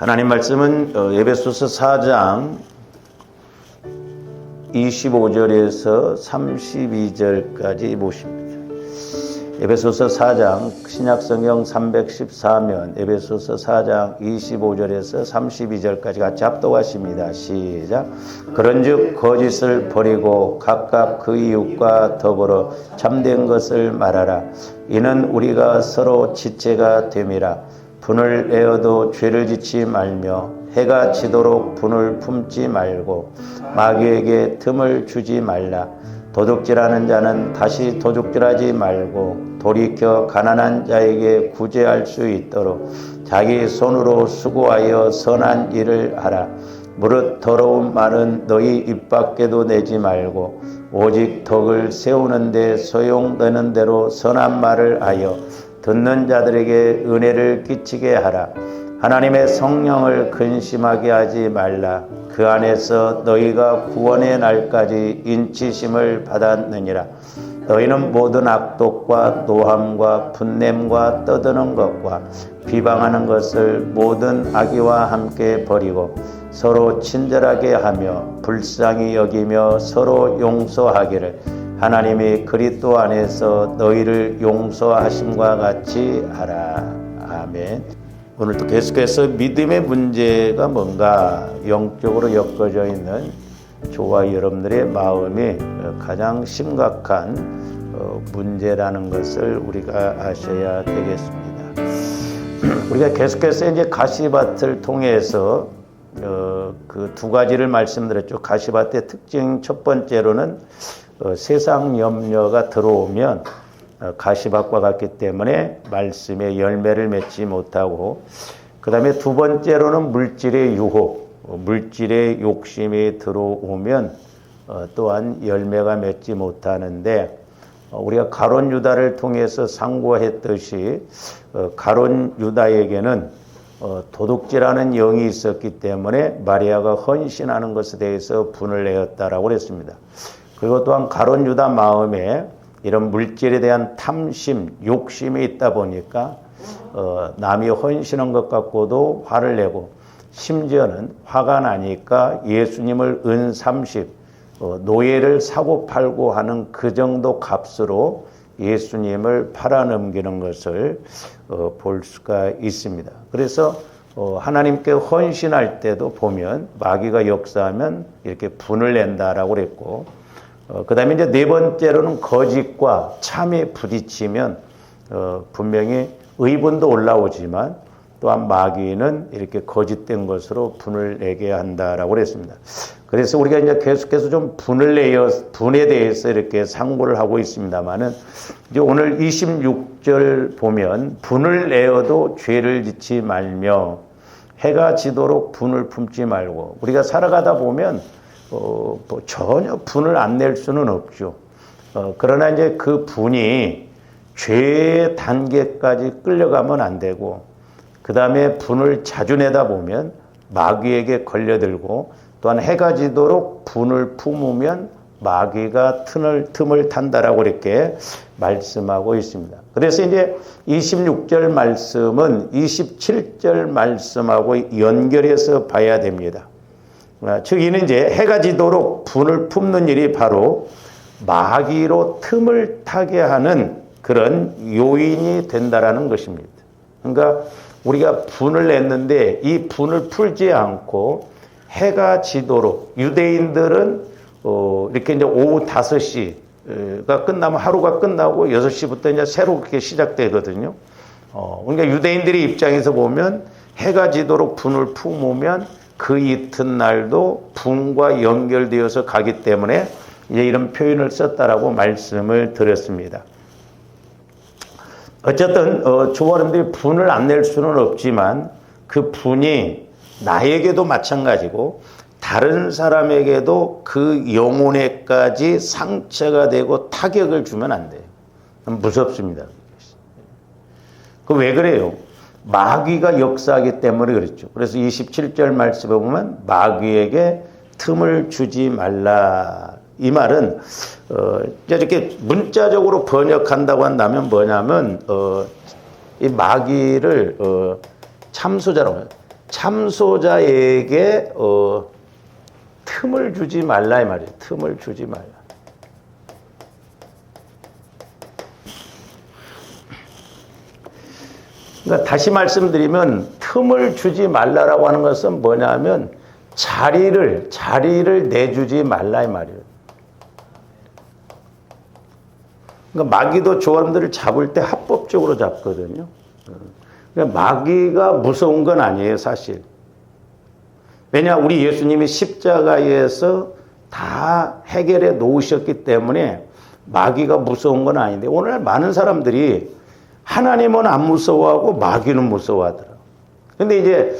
하나님 말씀은 에베소서 4장 25절에서 32절까지 보십니다. 에베소서 4장 신약성경 314면 에베소서 4장 25절에서 32절까지 같이 합독하십니다. 시작. 그런즉 거짓을 버리고 각각 그 이웃과 더불어 참된 것을 말하라. 이는 우리가 서로 지체가 됨이라. 분을 내어도 죄를 짓지 말며 해가 지도록 분을 품지 말고 마귀에게 틈을 주지 말라. 도둑질하는 자는 다시 도둑질하지 말고 돌이켜 가난한 자에게 구제할 수 있도록 자기 손으로 수고하여 선한 일을 하라. 무릇 더러운 말은 너희 입 밖에도 내지 말고 오직 덕을 세우는 데 소용되는 대로 선한 말을 하여 듣는 자들에게 은혜를 끼치게 하라. 하나님의 성령을 근심하게 하지 말라. 그 안에서 너희가 구원의 날까지 인치심을 받았느니라. 너희는 모든 악독과 노함과 분냄과 떠드는 것과 비방하는 것을 모든 악의와 함께 버리고 서로 친절하게 하며 불쌍히 여기며 서로 용서하기를 하나님이 그리스도 안에서 너희를 용서하심과 같이 하라. 아멘. 오늘도 계속해서 믿음의 문제가 뭔가 영적으로 엮어져 있는 저와 여러분들의 마음이 가장 심각한 문제라는 것을 우리가 아셔야 되겠습니다. 우리가 계속해서 이제 가시밭을 통해서 그 두 가지를 말씀드렸죠. 가시밭의 특징 첫 번째로는 세상 염려가 들어오면 가시밭과 같기 때문에 말씀의 열매를 맺지 못하고, 그 다음에 두 번째로는 물질의 유혹, 물질의 욕심이 들어오면 또한 열매가 맺지 못하는데, 우리가 가룟 유다를 통해서 상고했듯이 가룟 유다에게는 도둑질하는 영이 있었기 때문에 마리아가 헌신하는 것에 대해서 분을 내었다라고 그랬습니다. 그리고 또한 가룟 유다 마음에 이런 물질에 대한 탐심, 욕심이 있다 보니까 남이 헌신한 것 갖고도 화를 내고, 심지어는 화가 나니까 예수님을 은 30, 노예를 사고 팔고 하는 그 정도 값으로 예수님을 팔아넘기는 것을 볼 수가 있습니다. 그래서 하나님께 헌신할 때도 보면 마귀가 역사하면 이렇게 분을 낸다라고 그랬고, 그 다음에 이제 네 번째로는 거짓과 참에 부딪히면 분명히 의분도 올라오지만 또한 마귀는 이렇게 거짓된 것으로 분을 내게 한다라고 그랬습니다. 그래서 우리가 이제 계속해서 좀 분에 대해서 이렇게 상고를 하고 있습니다만은, 이제 오늘 26절 보면 분을 내어도 죄를 짓지 말며 해가 지도록 분을 품지 말고, 우리가 살아가다 보면 전혀 분을 안 낼 수는 없죠. 그러나 이제 그 분이 죄의 단계까지 끌려가면 안 되고, 그 다음에 분을 자주 내다 보면 마귀에게 걸려들고, 또한 해가 지도록 분을 품으면 마귀가 틈을 탄다라고 이렇게 말씀하고 있습니다. 그래서 이제 26절 말씀은 27절 말씀하고 연결해서 봐야 됩니다. 즉 이는 이제 해가 지도록 분을 품는 일이 바로 마귀로 틈을 타게 하는 그런 요인이 된다라는 것입니다. 그러니까 우리가 분을 냈는데 이 분을 풀지 않고 해가 지도록, 유대인들은 이렇게 이제 오후 5시가 끝나면 하루가 끝나고 6시부터 이제 새롭게 시작되거든요. 그러니까 유대인들의 입장에서 보면 해가 지도록 분을 품으면 그 이튿날도 분과 연결되어서 가기 때문에 이제 이런 표현을 썼다라고 말씀을 드렸습니다. 어쨌든 저와 여러분들이 분을 안 낼 수는 없지만 그 분이 나에게도 마찬가지고 다른 사람에게도 그 영혼에까지 상처가 되고 타격을 주면 안 돼요. 무섭습니다. 그 왜 그래요? 마귀가 역사하기 때문에 그렇죠. 그래서 27절 말씀에 보면 마귀에게 틈을 주지 말라. 이 말은 이렇게 문자적으로 번역한다고 한다면 뭐냐면 이 마귀를 참소자라고 해요. 참소자에게 틈을 주지 말라 이 말이에요. 틈을 주지 말라. 그러니까 다시 말씀드리면 틈을 주지 말라라고 하는 것은 뭐냐면 자리를 내주지 말라 이 말이에요. 그러니까 마귀도 조원들을 잡을 때 합법적으로 잡거든요. 그러니까 마귀가 무서운 건 아니에요, 사실. 왜냐, 우리 예수님이 십자가에서 다 해결해 놓으셨기 때문에 마귀가 무서운 건 아닌데, 오늘 많은 사람들이 하나님은 안 무서워하고 마귀는 무서워하더라. 근데 이제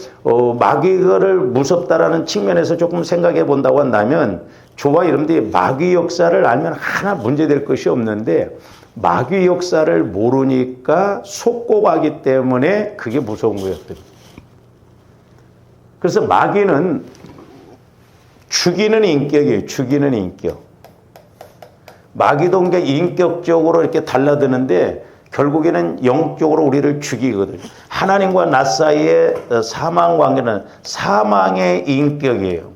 마귀를 무섭다라는 측면에서 조금 생각해 본다고 한다면, 저와 여러분들이 마귀 역사를 알면 하나 문제될 것이 없는데, 마귀 역사를 모르니까 속고 가기 때문에 그게 무서운 거였거든요. 그래서 마귀는 죽이는 인격이에요. 죽이는 인격. 마귀도 이제 인격적으로 이렇게 달라드는데 결국에는 영적으로 우리를 죽이거든요. 하나님과 나 사이의 사망 관계는 사망의 인격이에요.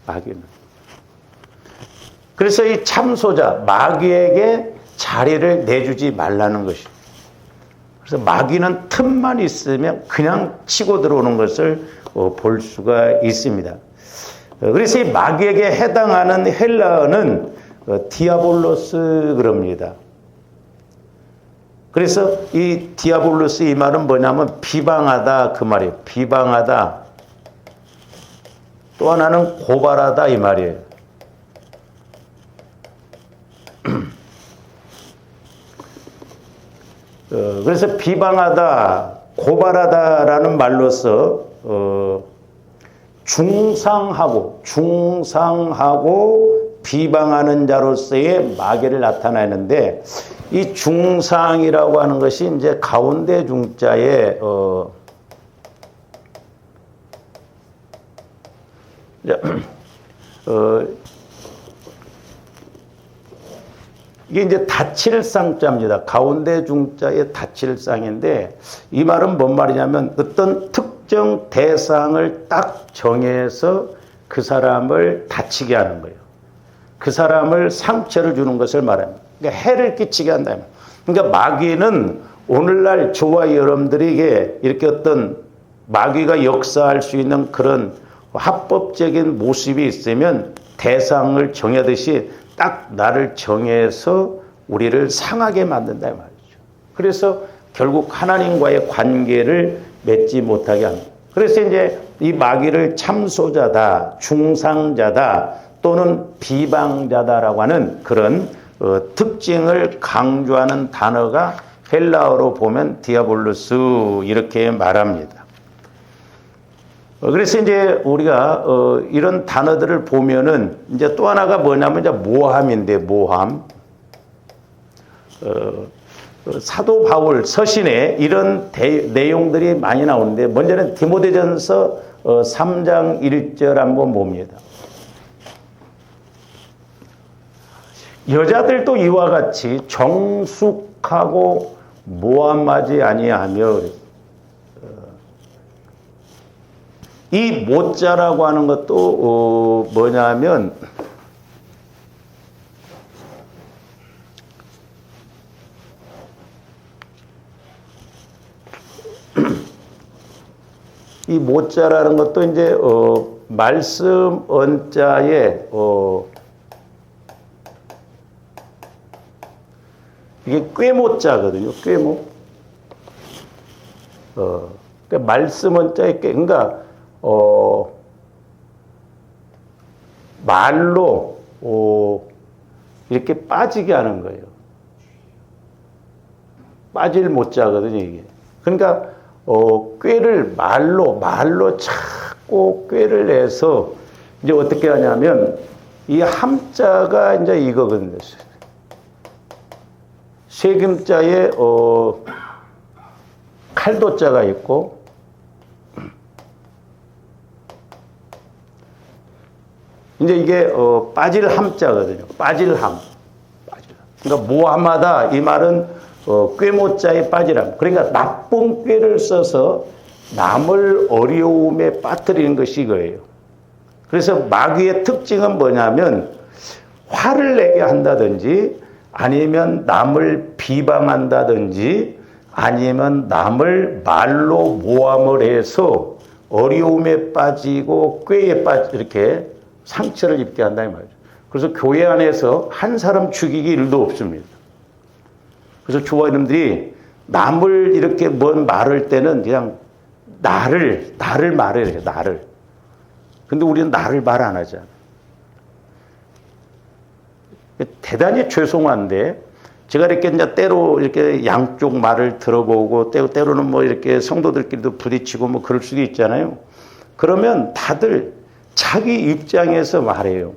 마귀는. 그래서 이 참소자, 마귀에게 자리를 내주지 말라는 것이죠. 그래서 마귀는 틈만 있으면 그냥 치고 들어오는 것을 볼 수가 있습니다. 그래서 이 마귀에게 해당하는 헬라어는 디아볼로스 그럽니다. 그래서 이 디아볼로스 이 말은 뭐냐면 비방하다 그 말이에요. 비방하다. 또 하나는 고발하다 이 말이에요. 그래서 비방하다, 고발하다라는 말로서 중상하고 비방하는 자로서의 마귀를 나타내는데, 이 중상이라고 하는 것이 이제 가운데 중자에 이게 이제 다칠상자입니다. 가운데 중자의 다칠상인데, 이 말은 뭔 말이냐면 어떤 특정 대상을 딱 정해서 그 사람을 다치게 하는 거예요. 그 사람을 상처를 주는 것을 말합니다. 그러니까 해를 끼치게 한다. 그러니까 마귀는 오늘날 저와 여러분들에게 이렇게 어떤 마귀가 역사할 수 있는 그런 합법적인 모습이 있으면 대상을 정하듯이 딱 나를 정해서 우리를 상하게 만든다 이 말이죠. 그래서 결국 하나님과의 관계를 맺지 못하게 합니다. 그래서 이제 이 마귀를 참소자다, 중상자다 또는 비방자다라고 하는 그런 특징을 강조하는 단어가 헬라어로 보면 디아볼로스 이렇게 말합니다. 그래서 이제 우리가 이런 단어들을 보면은 이제 또 하나가 뭐냐면 이제 모함인데, 모함. 사도 바울 서신에 이런 내용들이 많이 나오는데, 먼저는 디모데전서 3장 1절 한번 봅니다. 여자들도 이와 같이 정숙하고 모함하지 아니하며, 이 모자라고 하는 것도 뭐냐면 이 모자라는 것도 이제 말씀 언자에 이게 꾀모자거든요. 꾀모. 그러니까 말씀 언자에 그러니까 말로 이렇게 빠지게 하는 거예요. 빠질 못자거든요, 이게. 그러니까 꾀를 말로 자꾸 꾀를 내서 이제 어떻게 하냐면 이 함자가 이제 이거거든요. 세금자에 칼도자가 있고, 이제 이게 빠질 함자거든요. 빠질 함. 그러니까 모함하다 이 말은 꾀모자에 빠질 함. 그러니까 나쁜 꾀를 써서 남을 어려움에 빠뜨리는 것이 이거예요. 그래서 마귀의 특징은 뭐냐면 화를 내게 한다든지 아니면 남을 비방한다든지 아니면 남을 말로 모함을 해서 어려움에 빠지고 꾀에 빠지 이렇게 상처를 입게 한다 이 말이죠. 그래서 교회 안에서 한 사람 죽이기 일도 없습니다. 그래서 주와 이름들이 남을 이렇게 뭔 말할 때는 그냥 나를 말해야 돼요. 나를. 근데 우리는 나를 말 안 하잖아. 대단히 죄송한데 제가 이렇게 이제 때로 이렇게 양쪽 말을 들어보고 때로는 뭐 이렇게 성도들끼리도 부딪히고 뭐 그럴 수도 있잖아요. 그러면 다들 자기 입장에서 말해요.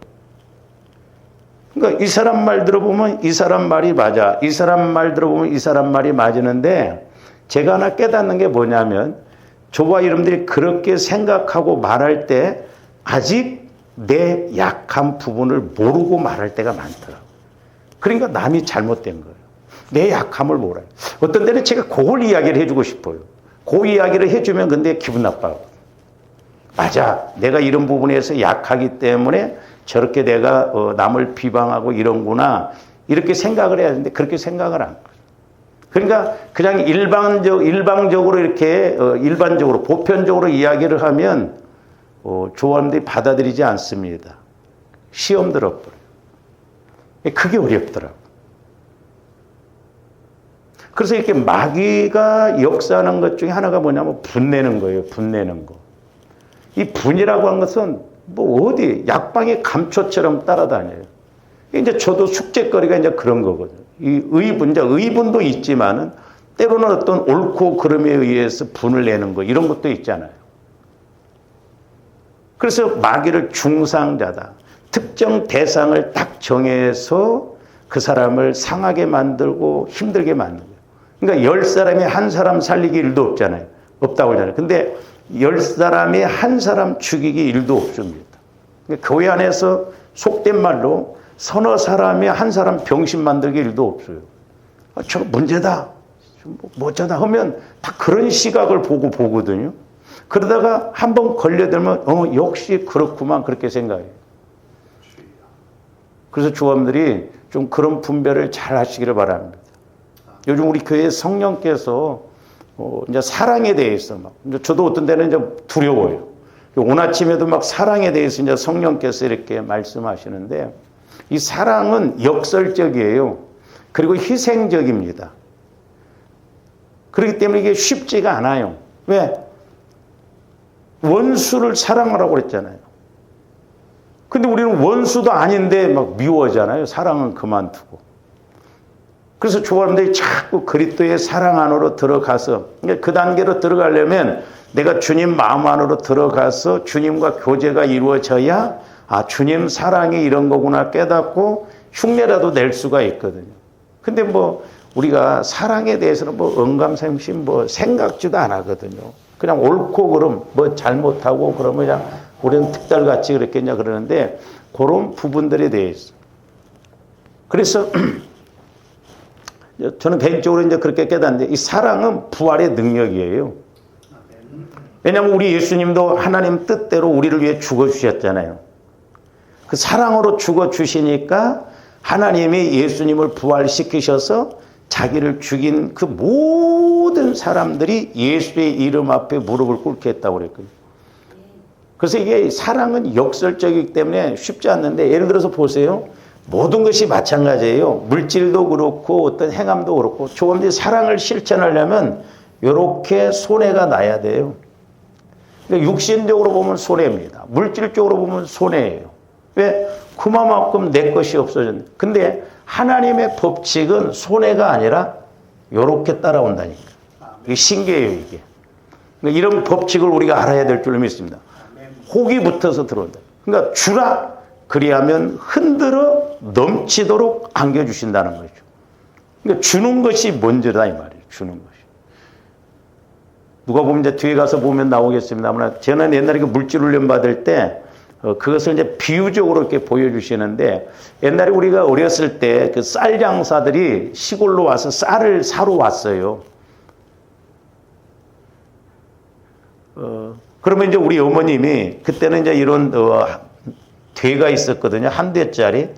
그러니까 이 사람 말 들어보면 이 사람 말이 맞아. 이 사람 말 들어보면 이 사람 말이 맞는데 제가 하나 깨닫는 게 뭐냐면 저와 여러분들이 그렇게 생각하고 말할 때 아직 내 약한 부분을 모르고 말할 때가 많더라고요. 그러니까 남이 잘못된 거예요. 내 약함을 몰라요. 어떤 때는 제가 그걸 이야기를 해주고 싶어요. 그 이야기를 해주면 근데 기분 나빠요. 맞아. 내가 이런 부분에서 약하기 때문에 저렇게 내가 남을 비방하고 이런구나. 이렇게 생각을 해야 되는데 그렇게 생각을 안 해요. 그러니까 그냥 일방적으로 이렇게 일반적으로 보편적으로 이야기를 하면 조언들이 받아들이지 않습니다. 시험 들어버려요. 그게 어렵더라고요. 그래서 이렇게 마귀가 역사하는 것 중에 하나가 뭐냐면 분내는 거예요. 분내는 거. 이 분이라고 하는 것은 뭐 어디 약방의 감초처럼 따라다녀요. 이제 저도 숙제거리가 이제 그런 거거든요. 이 의분도 있지만은 때로는 어떤 옳고 그름에 의해서 분을 내는 거 이런 것도 있잖아요. 그래서 마귀를 중상자다. 특정 대상을 딱 정해서 그 사람을 상하게 만들고 힘들게 만드는 거예요. 그러니까 10사람이 한 사람 살리기 일도 없잖아요. 없다고 하잖아요. 근데 10사람이 한 사람 죽이기 일도 없습니다. 그러니까 교회 안에서 속된 말로 서너 사람이 한 사람 병신 만들기 일도 없어요. 저거 문제다. 뭐 어쩌다 하면 다 그런 시각을 보고 보거든요. 그러다가 한번 걸려들면 역시 그렇구만 그렇게 생각해요. 그래서 주원들이 좀 그런 분별을 잘 하시기를 바랍니다. 요즘 우리 교회 성령께서 이제 사랑에 대해서 저도 어떤 때는 이제 두려워요. 오늘 아침에도 막 사랑에 대해서 이제 성령께서 이렇게 말씀하시는데 이 사랑은 역설적이에요. 그리고 희생적입니다. 그렇기 때문에 이게 쉽지가 않아요. 왜? 원수를 사랑하라고 그랬잖아요. 근데 우리는 원수도 아닌데 막 미워하잖아요. 사랑은 그만두고. 그래서 조합원들이 자꾸 그리스도의 사랑 안으로 들어가서 그 단계로 들어가려면 내가 주님 마음 안으로 들어가서 주님과 교제가 이루어져야 주님 사랑이 이런 거구나 깨닫고 흉내라도 낼 수가 있거든요. 근데 뭐 우리가 사랑에 대해서는 뭐 언감생심 뭐 생각지도 안 하거든요. 그냥 옳고 그름 뭐 잘못하고 그러면 그냥 우리는 특달같이 그랬겠냐 그러는데 그런 부분들에 대해서 그래서 저는 개인적으로 이제 그렇게 깨닫는데 이 사랑은 부활의 능력이에요. 왜냐하면 우리 예수님도 하나님 뜻대로 우리를 위해 죽어주셨잖아요. 그 사랑으로 죽어주시니까 하나님이 예수님을 부활시키셔서 자기를 죽인 그 모든 사람들이 예수의 이름 앞에 무릎을 꿇게 했다고 그랬거든요. 그래서 이게 사랑은 역설적이기 때문에 쉽지 않는데 예를 들어서 보세요. 모든 것이 마찬가지예요. 물질도 그렇고 어떤 행함도 그렇고 조금씩 사랑을 실천하려면 이렇게 손해가 나야 돼요. 그러니까 육신적으로 보면 손해입니다. 물질적으로 보면 손해예요. 왜? 그만큼 내 것이 없어졌는데. 근데 하나님의 법칙은 손해가 아니라 이렇게 따라온다니까. 이게 신기해요, 이게. 그러니까 이런 법칙을 우리가 알아야 될 줄로 믿습니다. 혹이 붙어서 들어온다. 그러니까 주라. 그리하면 흔들어 넘치도록 안겨주신다는 거죠. 그러니까 주는 것이 먼저다 이 말이에요. 주는 것이. 누가 보면 이제 뒤에 가서 보면 나오겠습니다만 저는 옛날에 그 물질 훈련 받을 때 그것을 이제 비유적으로 이렇게 보여주시는데 옛날에 우리가 어렸을 때 그 쌀 장사들이 시골로 와서 쌀을 사러 왔어요. 그러면 이제 우리 어머님이 그때는 이제 이런 대가 있었거든요. 한 대짜리.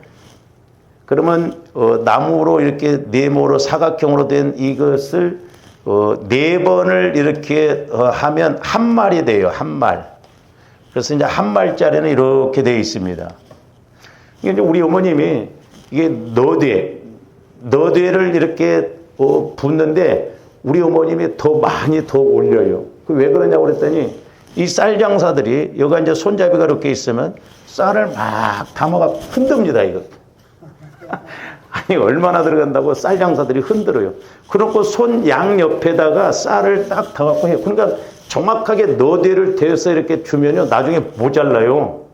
그러면 나무로 이렇게 네모로 사각형으로 된 이것을 네 번을 이렇게 하면 한 말이 돼요. 한 말. 그래서 이제 한 말짜리는 이렇게 되어 있습니다. 이제 우리 어머님이 이게 너대를 이렇게 붓는데 우리 어머님이 더 많이 더 올려요. 왜 그러냐고 그랬더니 이 쌀 장사들이 여기가 이제 손잡이가 이렇게 있으면 쌀을 막 담아가 흔듭니다, 이거. 아니, 얼마나 들어간다고 쌀 장사들이 흔들어요. 그렇고 손 양 옆에다가 쌀을 딱 담아갖고 해요. 그러니까 정확하게 너대를 대서 이렇게 주면요, 나중에 모자라요.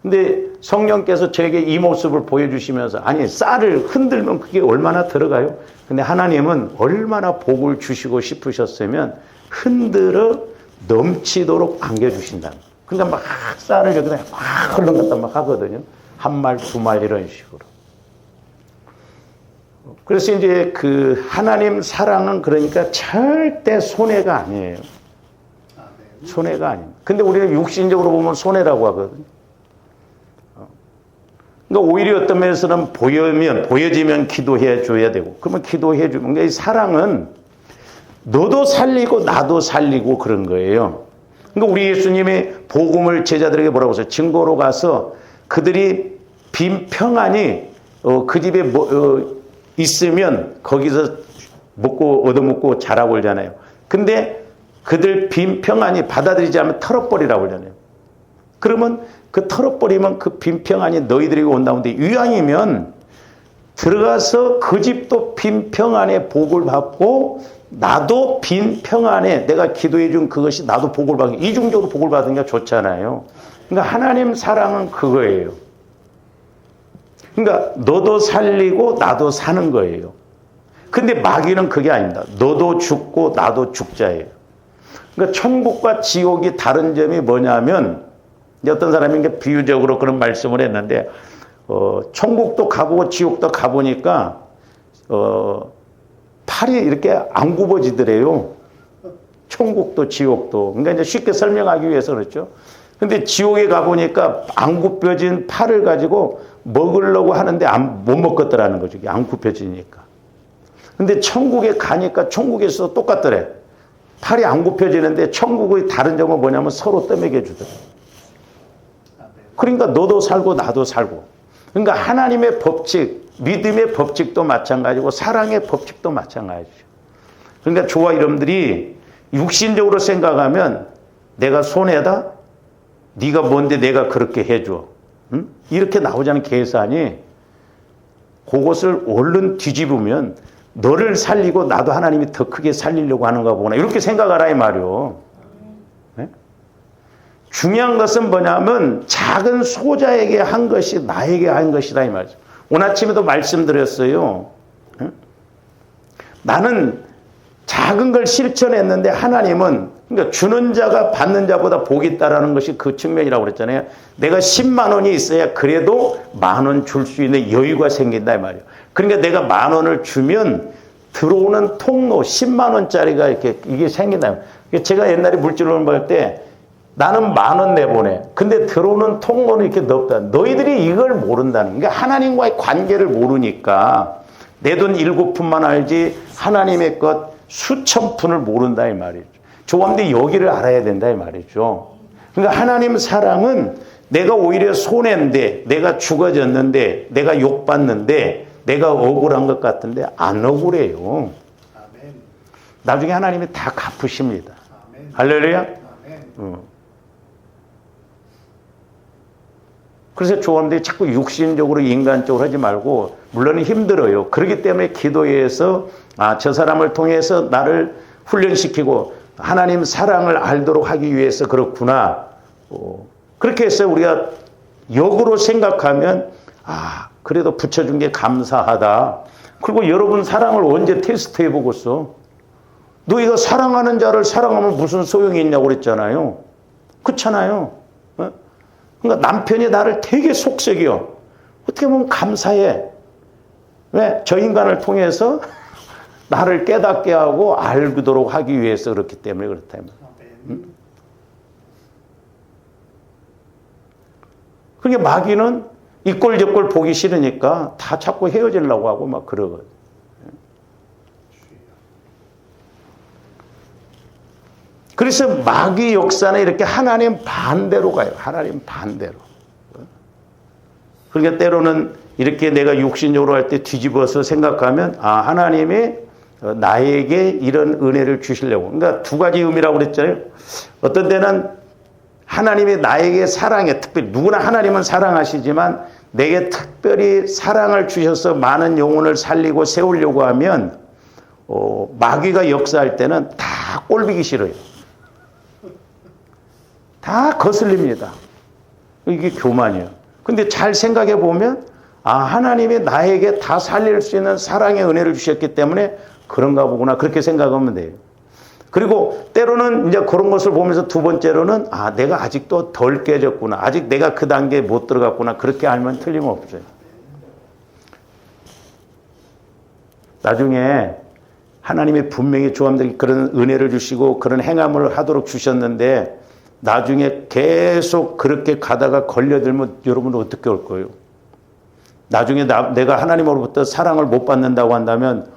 근데 성령께서 저에게 이 모습을 보여주시면서, 아니, 쌀을 흔들면 그게 얼마나 들어가요? 근데 하나님은 얼마나 복을 주시고 싶으셨으면 흔들어 넘치도록 안겨주신다. 그러니까 막 쌀을 여기다 막 흘러갔다 막 하거든요. 한 말, 두 말 이런 식으로. 그래서 이제 그 하나님 사랑은 그러니까 절대 손해가 아니에요. 손해가 아닙니다. 근데 우리는 육신적으로 보면 손해라고 하거든요. 그러니까 오히려 어떤 면에서는 보여지면 기도해 줘야 되고, 그러면 기도해 주면, 그러니까 이 사랑은 너도 살리고 나도 살리고 그런 거예요. 그러니까 우리 예수님이 복음을 제자들에게 뭐라고 했어요? 증거로 가서 그들이 빈 평안이 그 집에 있으면 거기서 얻어먹고 자라고 그러잖아요. 근데 그들 빈 평안이 받아들이지 않으면 털어버리라고 그러잖아요. 그러면 그 털어버리면 그 빈 평안이 너희들에게 온다는데, 이왕이면 들어가서 그 집도 빈 평안의 복을 받고 나도 빈 평안에 내가 기도해 준 그것이 나도 복을 받고 이중적으로 복을 받은 게 좋잖아요. 그러니까 하나님 사랑은 그거예요. 그러니까 너도 살리고 나도 사는 거예요. 근데 마귀는 그게 아닙니다. 너도 죽고 나도 죽자예요. 그러니까 천국과 지옥이 다른 점이 뭐냐면, 어떤 사람이 비유적으로 그런 말씀을 했는데, 천국도 가보고 지옥도 가보니까 팔이 이렇게 안 굽어지더래요. 천국도 지옥도. 그러니까 이제 쉽게 설명하기 위해서 그렇죠. 근데 지옥에 가보니까 안 굽혀진 팔을 가지고 먹으려고 하는데 못 먹겠더라는 거죠. 안 굽혀지니까. 근데 천국에 가니까 천국에서 똑같더래. 팔이 안 굽혀지는데 천국의 다른 점은 뭐냐면 서로 떠먹여 주더래. 그러니까 너도 살고 나도 살고. 그러니까 하나님의 법칙, 믿음의 법칙도 마찬가지고 사랑의 법칙도 마찬가지죠. 그러니까 저와 여러분들이 육신적으로 생각하면 내가 손해다? 네가 뭔데 내가 그렇게 해줘? 응? 이렇게 나오자는 계산이, 그것을 얼른 뒤집으면 너를 살리고 나도 하나님이 더 크게 살리려고 하는가 보구나, 이렇게 생각하라 이 말이요. 네? 중요한 것은 뭐냐면 작은 소자에게 한 것이 나에게 한 것이다 이 말이죠. 오늘 아침에도 말씀드렸어요. 네? 나는 작은 걸 실천했는데 하나님은, 그러니까 주는 자가 받는 자보다 복이 있다라는 것이 그 측면이라고 그랬잖아요. 내가 10만 원이 있어야 그래도 만 원 줄 수 있는 여유가 생긴다 이 말이에요. 그러니까 내가 만 원을 주면 들어오는 통로 10만 원짜리가 이게 생긴다. 제가 옛날에 물질론을 볼 때 나는 만 원 내보내. 근데 들어오는 통로는 이렇게 넓다. 너희들이 이걸 모른다는. 그러니까 하나님과의 관계를 모르니까 내 돈 7푼만 알지 하나님의 것 수천 푼을 모른다 이 말이죠. 조감대 여기를 알아야 된다 이 말이죠. 그러니까 하나님 사랑은 내가 오히려 손해인데, 내가 죽어졌는데, 내가 욕받는데, 내가 억울한 것 같은데 안 억울해요. 아멘. 나중에 하나님이 다 갚으십니다. 아멘. 할렐루야. 그래서 조감대 자꾸 육신적으로 인간적으로 하지 말고, 물론 힘들어요. 그렇기 때문에 기도해서 저 사람을 통해서 나를 훈련시키고 하나님 사랑을 알도록 하기 위해서 그렇구나. 그렇게 해서 우리가 역으로 생각하면 그래도 붙여준 게 감사하다. 그리고 여러분 사랑을 언제 테스트해 보겠어? 너희가 사랑하는 자를 사랑하면 무슨 소용이 있냐고 그랬잖아요. 그렇잖아요. 그러니까 남편이 나를 되게 속썩여. 어떻게 보면 감사해. 왜? 저 인간을 통해서 나를 깨닫게 하고 알도록 하기 위해서 그렇기 때문에 그렇다. 그러니까 마귀는 이 꼴 저 꼴 보기 싫으니까 다 자꾸 헤어지려고 하고 막 그러거든. 그래서 마귀 역사는 이렇게 하나님 반대로 가요. 하나님 반대로. 그러니까 때로는 이렇게 내가 육신적으로 할 때 뒤집어서 생각하면 하나님이 나에게 이런 은혜를 주시려고. 그러니까 두 가지 의미라고 그랬잖아요. 어떤 때는 하나님이 나에게 사랑해, 특별히 누구나 하나님은 사랑하시지만 내게 특별히 사랑을 주셔서 많은 영혼을 살리고 세우려고 하면 마귀가 역사할 때는 다 꼴보기 싫어요. 다 거슬립니다. 이게 교만이에요. 근데 잘 생각해 보면 하나님이 나에게 다 살릴 수 있는 사랑의 은혜를 주셨기 때문에 그런가 보구나. 그렇게 생각하면 돼요. 그리고 때로는 이제 그런 것을 보면서 두 번째로는 내가 아직도 덜 깨졌구나. 아직 내가 그 단계에 못 들어갔구나. 그렇게 알면 틀림없어요. 나중에 하나님이 분명히 조함들에게 그런 은혜를 주시고 그런 행함을 하도록 주셨는데 나중에 계속 그렇게 가다가 걸려들면 여러분은 어떻게 올 거예요? 나중에 내가 하나님으로부터 사랑을 못 받는다고 한다면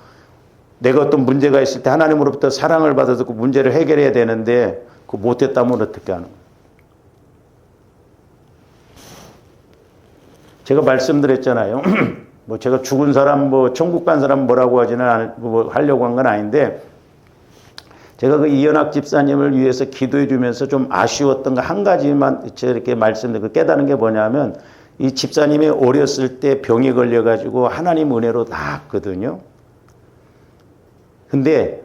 내가 어떤 문제가 있을 때 하나님으로부터 사랑을 받아서 그 문제를 해결해야 되는데 그거 못했다면 어떻게 하는 거예요? 제가 말씀드렸잖아요. 뭐 제가 죽은 사람 천국 간 사람 뭐라고 하지는 하려고 한 건 아닌데 제가 그 이현학 집사님을 위해서 기도해 주면서 좀 아쉬웠던 거 한 가지만 이렇게 말씀드리고 깨달은 게 뭐냐면 이 집사님이 어렸을 때 병에 걸려가지고 하나님 은혜로 나았거든요. 근데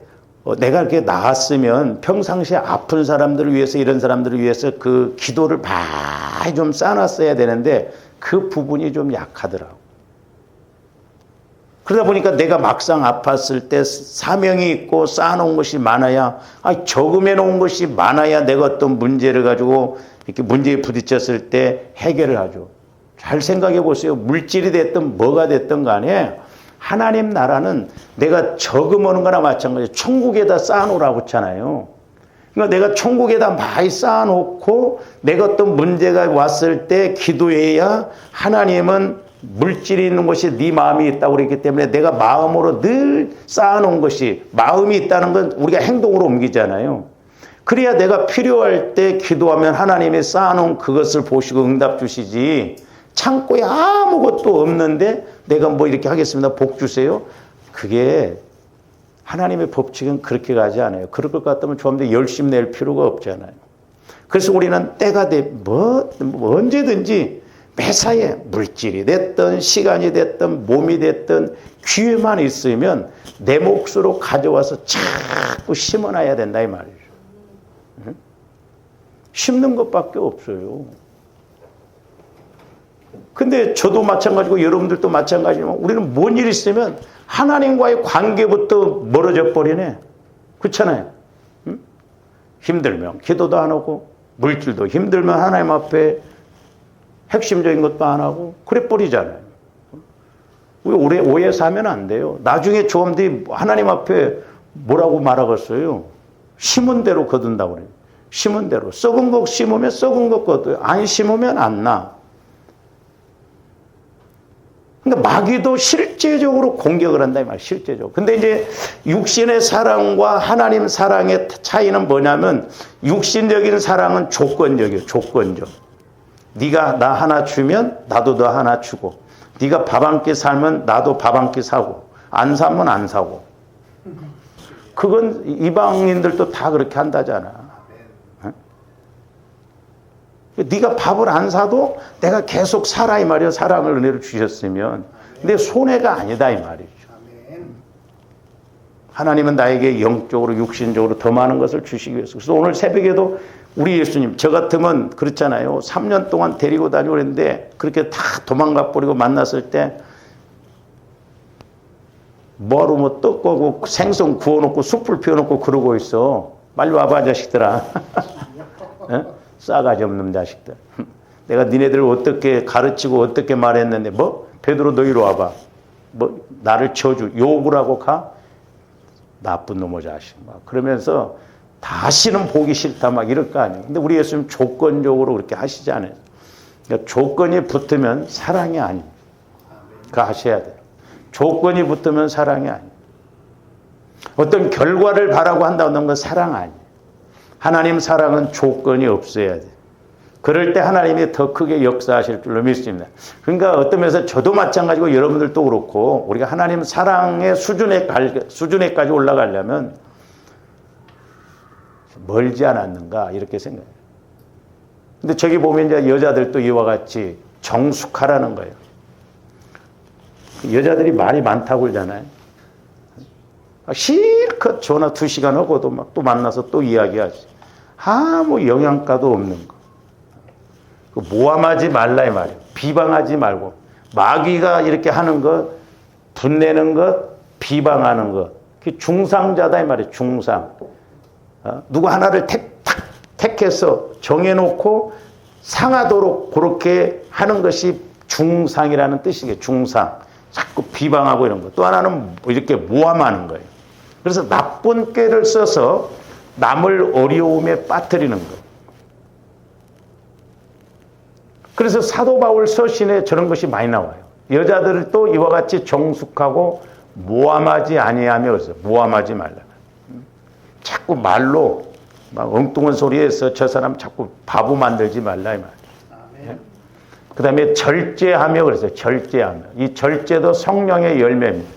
내가 이렇게 나았으면 평상시에 아픈 사람들을 위해서 이런 사람들을 위해서 그 기도를 많이 좀 쌓아놨어야 되는데 그 부분이 좀 약하더라고. 그러다 보니까 내가 막상 아팠을 때 사명이 있고 쌓아놓은 것이 많아야 저금해 놓은 것이 많아야 내가 어떤 문제를 가지고 이렇게 문제에 부딪혔을 때 해결을 하죠. 잘 생각해 보세요. 물질이 됐든 뭐가 됐든 간에 하나님 나라는 내가 저금하는 거나 마찬가지예요. 천국에다 쌓아놓으라고 했잖아요. 그러니까 내가 천국에다 많이 쌓아놓고 내가 어떤 문제가 왔을 때 기도해야 하나님은 물질이 있는 것이 네 마음이 있다고 그랬기 때문에 내가 마음으로 늘 쌓아놓은 것이 마음이 있다는 건 우리가 행동으로 옮기잖아요. 그래야 내가 필요할 때 기도하면 하나님이 쌓아놓은 그것을 보시고 응답 주시지 창고에 아무것도 없는데 내가 뭐 이렇게 하겠습니다. 복 주세요. 그게 하나님의 법칙은 그렇게 가지 않아요. 그럴 것 같으면 좀 더 열심히 낼 필요가 없잖아요. 그래서 우리는 때가 언제든지 매사에 물질이 됐든 시간이 됐든 몸이 됐든 기회만 있으면 내 몫으로 가져와서 자꾸 심어놔야 된다 이 말이죠. 심는 것밖에 없어요. 근데 저도 마찬가지고 여러분들도 마찬가지지만 우리는 뭔 일 있으면 하나님과의 관계부터 멀어져 버리네. 그렇잖아요. 힘들면 기도도 안 하고 물질도 힘들면 하나님 앞에 핵심적인 것도 안 하고 그래 버리잖아요. 우리 오해 사면 안 돼요. 나중에 조금들이 하나님 앞에 뭐라고 말하겠어요. 심은 대로 거둔다고 그래요. 심은 대로. 썩은 것 심으면 썩은 것 거둬요. 안 심으면 안 나. 그러니까 마귀도 실제적으로 공격을 한다 이 말이에요. 실제적으로. 근데 이제 육신의 사랑과 하나님 사랑의 차이는 뭐냐면 육신적인 사랑은 조건적이에요. 조건적. 네가 나 하나 주면 나도 너 하나 주고 네가 밥 한 끼 살면 나도 밥 한 끼 사고 안 사면 안 사고 그건 이방인들도 다 그렇게 한다잖아. 네가 밥을 안 사도 내가 계속 살아 이 말이야. 사랑을 은혜를 주셨으면 근데 손해가 아니다 이 말이죠. 하나님은 나에게 영적으로 육신적으로 더 많은 것을 주시기 위해서. 그래서 오늘 새벽에도 우리 예수님 저 같으면 그렇잖아요. 3년 동안 데리고 다니고 그랬는데 그렇게 다 도망가 버리고 만났을 때 뭐하러 뭐 떡하고 생선 구워놓고 숯불 피워놓고 그러고 있어. 빨리 와봐 자식들아. 싸가지 없는 자식들. 내가 니네들을 어떻게 가르치고 어떻게 말했는데 뭐 베드로 너희로 와봐. 뭐 나를 저주 욕을 하고 가. 나쁜 놈의 자식. 막 그러면서 다시는 보기 싫다 막 이럴 거 아니에요. 근데 우리 예수님 조건적으로 그렇게 하시지 않아요. 그러니까 조건이 붙으면 사랑이 아닙니다. 그거 아셔야 돼요. 조건이 붙으면 사랑이 아니에요. 어떤 결과를 바라고 한다는 건 사랑 아니에요. 하나님 사랑은 조건이 없어야 돼요. 그럴 때 하나님이 더 크게 역사하실 줄로 믿습니다. 그러니까 어떤 면에서 저도 마찬가지고 여러분들도 그렇고 우리가 하나님 사랑의 수준에까지 올라가려면 멀지 않았는가 이렇게 생각해요. 근데 저기 보면 이제 여자들도 이와 같이 정숙하라는 거예요. 여자들이 말이 많다고 그러잖아요. 실컷 전화 2시간 하고도 막 또 만나서 또 이야기하지. 아무 영양가도 없는 거. 모함하지 말라 이 말이에요. 비방하지 말고. 마귀가 이렇게 하는 것, 분내는 것, 비방하는 것. 그게 중상자다 이 말이에요. 중상. 누구 하나를 택해서 정해놓고 상하도록 그렇게 하는 것이 중상이라는 뜻이에요. 중상. 자꾸 비방하고 이런 거. 또 하나는 이렇게 모함하는 거예요. 그래서 나쁜 꾀를 써서 남을 어려움에 빠뜨리는 거예요. 그래서 사도 바울 서신에 저런 것이 많이 나와요. 여자들도 이와 같이 정숙하고 모함하지 아니하며 그래서 모함하지 말라. 자꾸 말로 막 엉뚱한 소리해서 저 사람 자꾸 바보 만들지 말라 이 말이에요. 그 다음에 절제하며 그래서 절제하며. 이 절제도 성령의 열매입니다.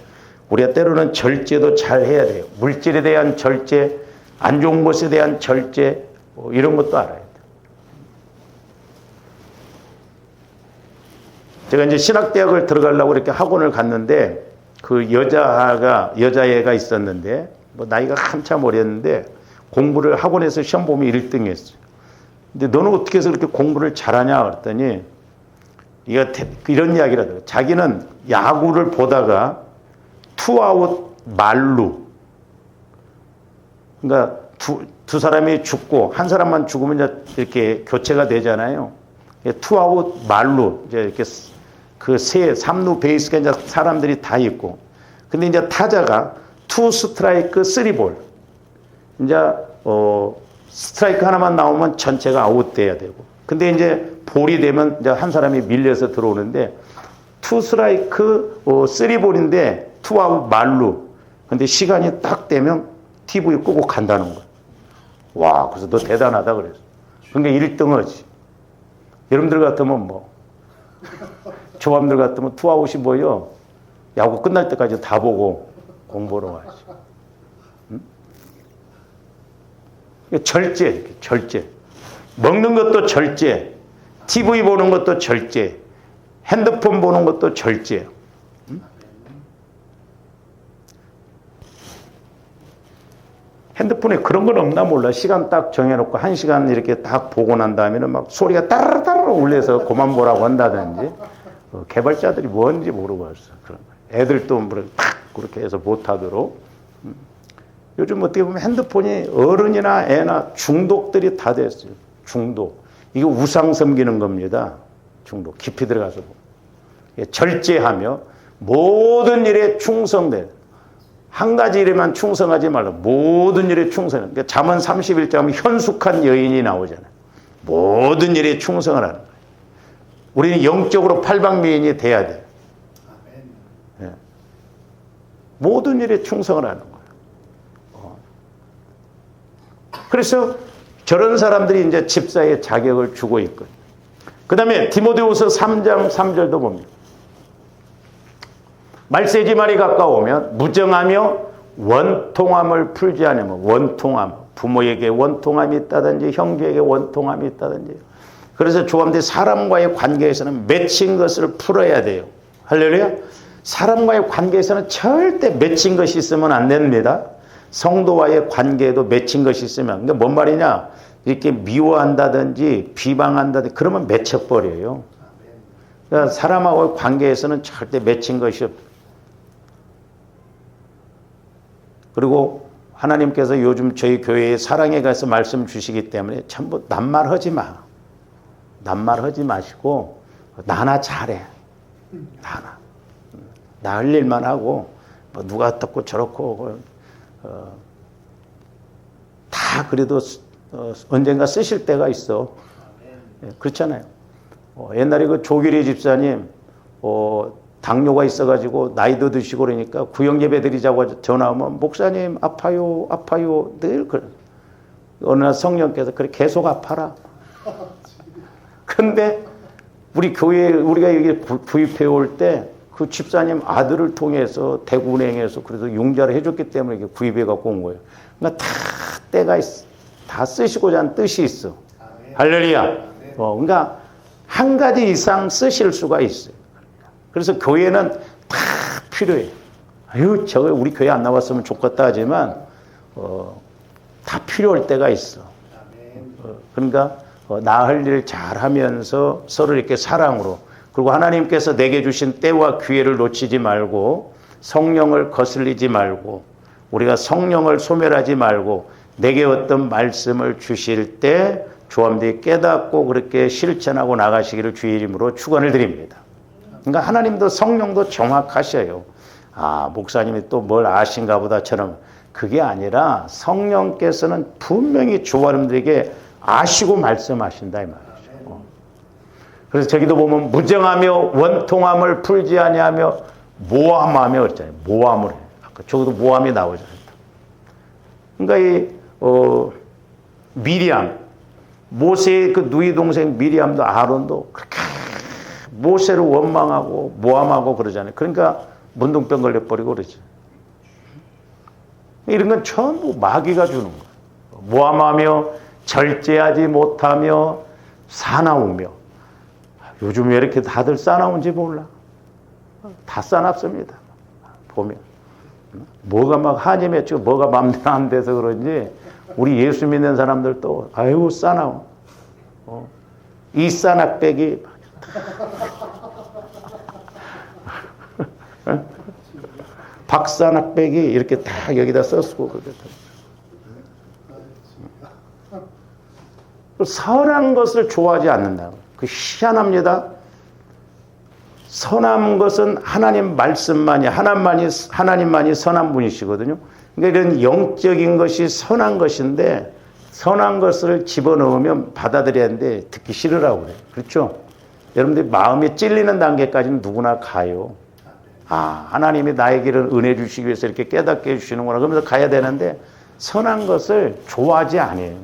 우리가 때로는 절제도 잘 해야 돼요. 물질에 대한 절제, 안 좋은 것에 대한 절제, 뭐 이런 것도 알아야 돼요. 제가 이제 신학대학을 들어가려고 이렇게 학원을 갔는데 그 여자애가 있었는데 뭐 나이가 한참 어렸는데 공부를 학원에서 시험 보면 1등 했어요. 근데 너는 어떻게 해서 그렇게 공부를 잘하냐 그랬더니 이런 이야기를 하더라고요. 자기는 야구를 보다가 투아웃 만루. 그러니까 두 사람이 죽고 한 사람만 죽으면 이제 이렇게 교체가 되잖아요. 투아웃 만루. 이제 이렇게 그 3루 베이스가 이제 사람들이 다 있고. 근데 이제 타자가 2 스트라이크 3볼. 이제 스트라이크 하나만 나오면 전체가 아웃돼야 되고. 근데 이제 볼이 되면 이제 한 사람이 밀려서 들어오는데 2 스트라이크 3볼인데 2아웃 만루. 근데 시간이 딱 되면 TV 끄고 간다는 거야. 와, 그래서 너 대단하다 그랬어. 그러니까 1등하지. 여러분들 같으면 뭐 조합들 같으면 2아웃이 뭐예요? 야구 끝날 때까지 다 보고 공부하러 와야지. 응? 절제. 먹는 것도 절제. TV 보는 것도 절제. 핸드폰 보는 것도 절제. 응? 핸드폰에 그런 건 없나 몰라. 시간 딱 정해놓고 1시간 이렇게 딱 보고 난 다음에는 막 소리가 따르르 울려서 그만 보라고 한다든지. 개발자들이 뭔지 모르고 있어. 그런 거. 애들도 탁 그렇게 해서 못하도록. 요즘 어떻게 보면 핸드폰이 어른이나 애나 중독들이 다 됐어요. 중독. 이게 우상 섬기는 겁니다. 중독. 깊이 들어가서 보면. 절제하며 모든 일에 충성돼. 한 가지 일에만 충성하지 말라. 모든 일에 충성. 그러니까 잠언 31장 하면 현숙한 여인이 나오잖아요. 모든 일에 충성을 하는 거예요. 우리는 영적으로 팔방미인이 돼야 돼요. 네. 모든 일에 충성을 하는 거예요. 그래서 저런 사람들이 이제 집사의 자격을 주고 있거든요. 그 다음에 디모데후서 3장 3절도 봅니다. 말세지 말이 가까우면 무정하며 원통함을 풀지 않으면 원통함, 부모에게 원통함이 있다든지 형제에게 원통함이 있다든지. 그래서 조함대 사람과의 관계에서는 맺힌 것을 풀어야 돼요. 할렐루야. 사람과의 관계에서는 절대 맺힌 것이 있으면 안 됩니다. 성도와의 관계에도 맺힌 것이 있으면. 근데 뭔 말이냐? 이렇게 미워한다든지 비방한다든지 그러면 맺혀버려요. 그러니까 사람하고의 관계에서는 절대 맺힌 것이 없어요. 그리고 하나님께서 요즘 저희 교회에 사랑에 가서 말씀 주시기 때문에 전부 낱말하지 마. 낱말하지 마시고 나나 잘해. 나 할 일만 하고 뭐 누가 어떻고 저렇고 다 그래도 언젠가 쓰실 때가 있어. 그렇잖아요. 옛날에 그 조기리 집사님 당뇨가 있어가지고 나이도 드시고 그러니까 구역 예배 드리자고 전화하면 목사님 아파요 아파요 늘 그래. 어느 날 성령께서 그래 계속 아파라. 근데 우리 교회에 우리가 여기 구입해 올 때 그 집사님 아들을 통해서 대구은행에서 그래서 융자를 해줬기 때문에 이게 구입해 갖고 온 거예요. 그러니까 다 때가 있어. 다 쓰시고자 하는 뜻이 있어. 할렐루야. 그러니까 한 가지 이상 쓰실 수가 있어요. 그래서 교회는 다 필요해. 아유, 저거 우리 교회 안 나왔으면 좋겠다 하지만, 다 필요할 때가 있어. 그러니까, 나 할 일 잘 하면서 서로 이렇게 사랑으로, 그리고 하나님께서 내게 주신 때와 기회를 놓치지 말고, 성령을 거슬리지 말고, 우리가 성령을 소멸하지 말고, 내게 어떤 말씀을 주실 때, 조함들이 깨닫고 그렇게 실천하고 나가시기를 주의 이름으로 축원을 드립니다. 그러니까 하나님도 성령도 정확하셔요. 아, 목사님이 또 뭘 아신가 보다처럼 그게 아니라 성령께서는 분명히 조아름들에게 아시고 말씀하신다 이 말이죠. 그래서 저기도 보면 무정하며 원통함을 풀지 아니하며 모함하며 그랬잖아요. 모함을 해. 아까 저기도 모함이 나오잖아요. 그러니까 미리암, 모세의 그 누이 동생 미리암도 아론도 그렇게 모세를 원망하고 모함하고 그러잖아요. 그러니까 문둥병 걸려버리고 그러죠. 이런 건 전부 마귀가 주는 거예요. 모함하며 절제하지 못하며 사나우며. 요즘 왜 이렇게 다들 사나운지 몰라. 다 사납습니다. 보면. 뭐가 막 한이 맺히고 뭐가 맘대로 안 돼서 그런지 우리 예수 믿는 사람들도 아유 싸나워. 이 싸낙배기 박싸낙배기 이렇게 딱 여기다 써쓰고 그러겠다. 선한 것을 좋아하지 않는다. 그 희한합니다. 선한 것은 하나님 말씀만이 하나님만이 선한 분이시거든요. 그러니까 이런 영적인 것이 선한 것인데 선한 것을 집어넣으면 받아들여야 하는데 듣기 싫으라고 그래요. 그렇죠? 여러분들이 마음이 찔리는 단계까지는 누구나 가요. 아, 하나님이 나에게는 은혜 주시기 위해서 이렇게 깨닫게 해주시는구나. 그러면서 가야 되는데 선한 것을 좋아하지 않아요.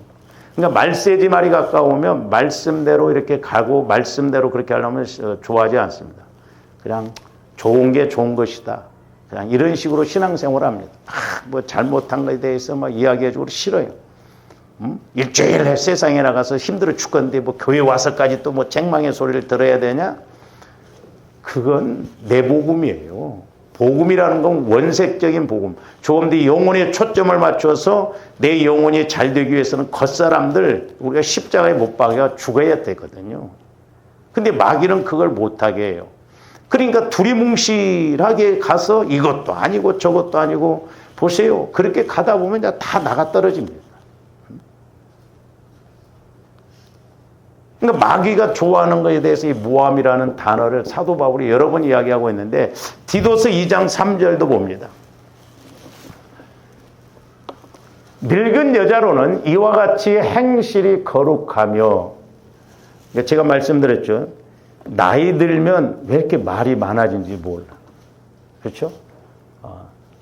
그러니까 말세지 말이 가까우면 말씀대로 이렇게 가고 말씀대로 그렇게 하려면 좋아하지 않습니다. 그냥 좋은 게 좋은 것이다. 그냥 이런 식으로 신앙생활을 합니다. 뭐 잘못한 것에 대해서 막 이야기해주고 싫어요. 일주일에 세상에 나가서 힘들어 죽겠는데 뭐 교회 와서까지 또 뭐 책망의 소리를 들어야 되냐? 그건 내 복음이에요. 복음이라는 건 원색적인 복음. 조금 더 영혼에 초점을 맞춰서 내 영혼이 잘 되기 위해서는 겉사람들 우리가 십자가에 못 박아 죽어야 되거든요. 근데 마귀는 그걸 못하게 해요. 그러니까 두리뭉실하게 가서 이것도 아니고 저것도 아니고 보세요. 그렇게 가다 보면 다 나가 떨어집니다. 그러니까 마귀가 좋아하는 것에 대해서 이 모함이라는 단어를 사도 바울이 여러 번 이야기하고 있는데 디도서 2장 3절도 봅니다. 늙은 여자로는 이와 같이 행실이 거룩하며, 제가 말씀드렸죠. 나이 들면 왜 이렇게 말이 많아진지 몰라. 그렇죠?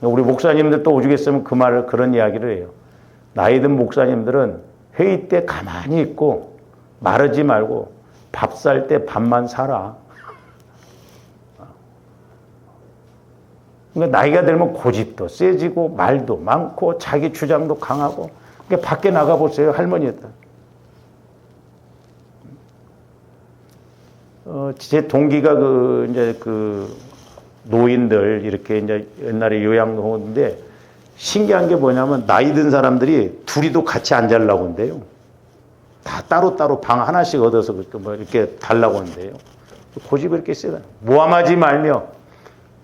우리 목사님들 또 오죽했으면 그 말을 그런 이야기를 해요. 나이 든 목사님들은 회의 때 가만히 있고 마르지 말고 밥 살 때 밥만 사라. 그러니까 나이가 들면 고집도 세지고 말도 많고 자기 주장도 강하고. 그러니까 밖에 나가 보세요, 할머니들. 제 동기가 이제 노인들 이렇게 이제 옛날에 요양원인데 신기한 게 뭐냐면 나이 든 사람들이 둘이도 같이 안 자려고 한대요. 다 따로따로 방 하나씩 얻어서 뭐 이렇게 달라고 하는데요. 고집이 이렇게 세다. 모함하지 말며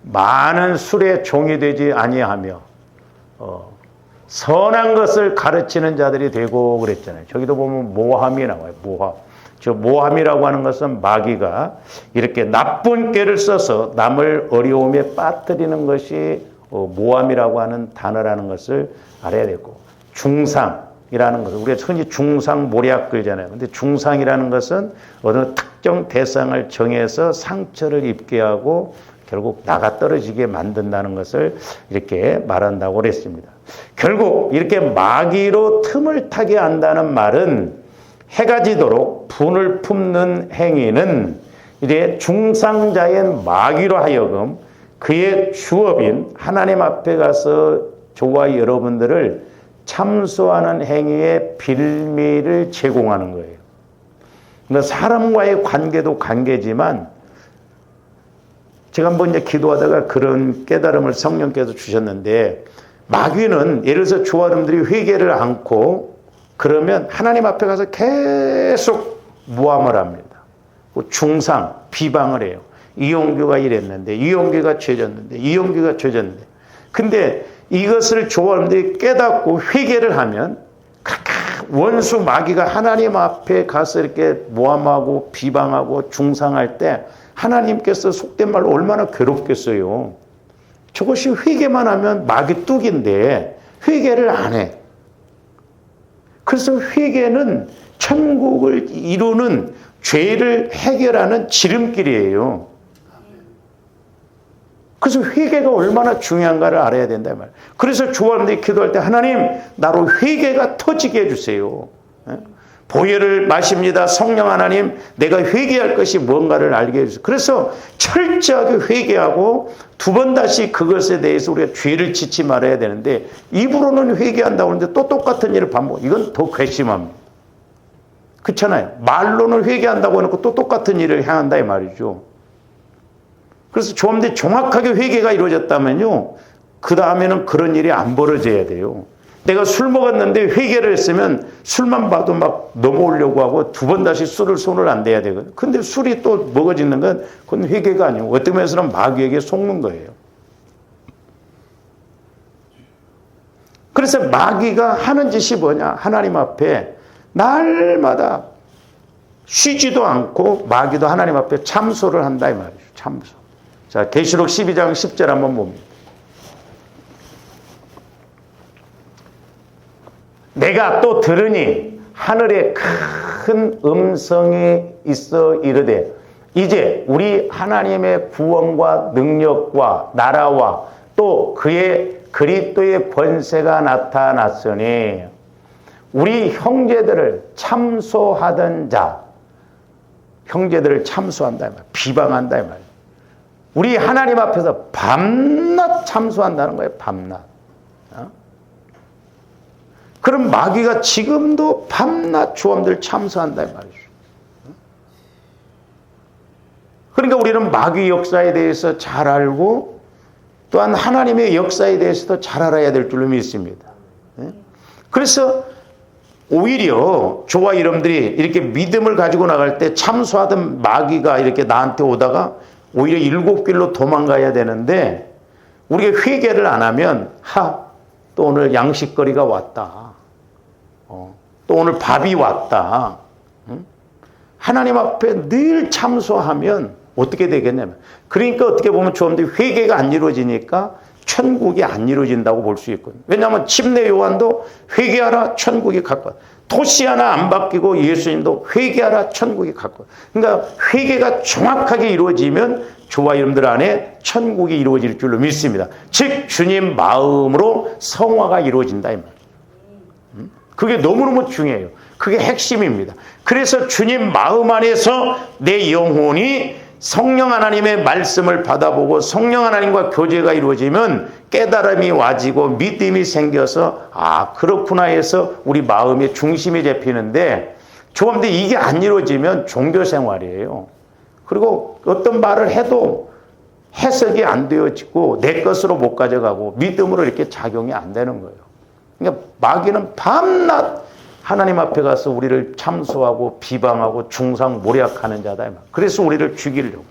많은 술에 종이 되지 아니하며 선한 것을 가르치는 자들이 되고 그랬잖아요. 저기도 보면 모함이 나와요. 모함. 저 모함이라고 하는 것은 마귀가 이렇게 나쁜 꾀를 써서 남을 어려움에 빠뜨리는 것이 모함이라고 하는 단어라는 것을 알아야 되고, 중상, 이라는 것은 우리가 흔히 중상모략 그러잖아요. 근데 중상이라는 것은 어느 특정 대상을 정해서 상처를 입게 하고 결국 나가 떨어지게 만든다는 것을 이렇게 말한다고 그랬습니다. 결국 이렇게 마귀로 틈을 타게 한다는 말은 해가 지도록 분을 품는 행위는 이제 중상자인 마귀로 하여금 그의 주업인 하나님 앞에 가서 저와 여러분들을 참소하는 행위의 빌미를 제공하는 거예요. 그러니까 사람과의 관계도 관계지만 제가 한번 이제 기도하다가 그런 깨달음을 성령께서 주셨는데 마귀는 예를 들어서 저와 여러분들이 회개를 않고 그러면 하나님 앞에 가서 계속 모함을 합니다. 중상, 비방을 해요. 이용규가 이랬는데, 이용규가 죄졌는데, 이용규가 죄졌는데. 근데 이것을 저와 여러분들이 깨닫고 회개를 하면 원수 마귀가 하나님 앞에 가서 이렇게 모함하고 비방하고 중상할 때 하나님께서 속된 말로 얼마나 괴롭겠어요. 저것이 회개만 하면 마귀 뚝인데 회개를 안 해. 그래서 회개는 천국을 이루는 죄를 해결하는 지름길이에요. 그래서 회개가 얼마나 중요한가를 알아야 된다 말이에요. 그래서 주님께 기도할 때 하나님 나로 회개가 터지게 해주세요. 보혈을 마십니다. 성령 하나님 내가 회개할 것이 뭔가를 알게 해주세요. 그래서 철저하게 회개하고 두 번 다시 그것에 대해서 우리가 죄를 짓지 말아야 되는데 입으로는 회개한다고 하는데 또 똑같은 일을 반복. 이건 더 괘씸합니다. 그렇잖아요. 말로는 회개한다고 해놓고 또 똑같은 일을 향한다 이 말이죠. 그래서 좀 더 정확하게 회개가 이루어졌다면요. 그 다음에는 그런 일이 안 벌어져야 돼요. 내가 술 먹었는데 회개를 했으면 술만 봐도 막 넘어오려고 하고 두 번 다시 술을 손을 안 대야 되거든요. 근데 술이 또 먹어지는 건 그건 회개가 아니고 어떤 면에서는 마귀에게 속는 거예요. 그래서 마귀가 하는 짓이 뭐냐. 하나님 앞에 날마다 쉬지도 않고 마귀도 하나님 앞에 참소를 한다 이 말이죠. 참소. 자, 계시록 12장 10절 한번 봅니다. 내가 또 들으니 하늘에 큰 음성이 있어 이르되 이제 우리 하나님의 구원과 능력과 나라와 또 그의 그리스도의 권세가 나타났으니 우리 형제들을 참소하던 자 형제들을 참소한다 이 말, 비방한다 이 말. 우리 하나님 앞에서 밤낮 참소한다는 거예요. 밤낮. 그럼 마귀가 지금도 밤낮 주엄들 참소한다 이 말이죠. 그러니까 우리는 마귀 역사에 대해서 잘 알고 또한 하나님의 역사에 대해서도 잘 알아야 될 줄로 믿습니다. 그래서 오히려 저와 여러분들이 이렇게 믿음을 가지고 나갈 때 참소하던 마귀가 이렇게 나한테 오다가 오히려 일곱 길로 도망가야 되는데 우리가 회개를 안 하면 또 오늘 양식거리가 왔다. 또 오늘 밥이 왔다. 하나님 앞에 늘 참소하면 어떻게 되겠냐면 그러니까 어떻게 보면 주님들이 회개가 안 이루어지니까 천국이 안 이루어진다고 볼 수 있거든요. 왜냐하면 침례 요한도 회개하라 천국이 가까워. 토시 하나 안 바뀌고 예수님도 회개하라 천국이 가까워. 그러니까 회개가 정확하게 이루어지면 저와 여러분들 안에 천국이 이루어질 줄로 믿습니다. 즉 주님 마음으로 성화가 이루어진다 이 말이에요. 그게 너무너무 중요해요. 그게 핵심입니다. 그래서 주님 마음 안에서 내 영혼이 성령 하나님의 말씀을 받아보고 성령 하나님과 교제가 이루어지면 깨달음이 와지고 믿음이 생겨서 그렇구나 해서 우리 마음의 중심이 잡히는데 조금데 이게 안 이루어지면 종교생활이에요. 그리고 어떤 말을 해도 해석이 안 되어지고 내 것으로 못 가져가고 믿음으로 이렇게 작용이 안 되는 거예요. 그러니까 마귀는 밤낮 하나님 앞에 가서 우리를 참소하고 비방하고 중상모략하는 자다. 그래서 우리를 죽이려고.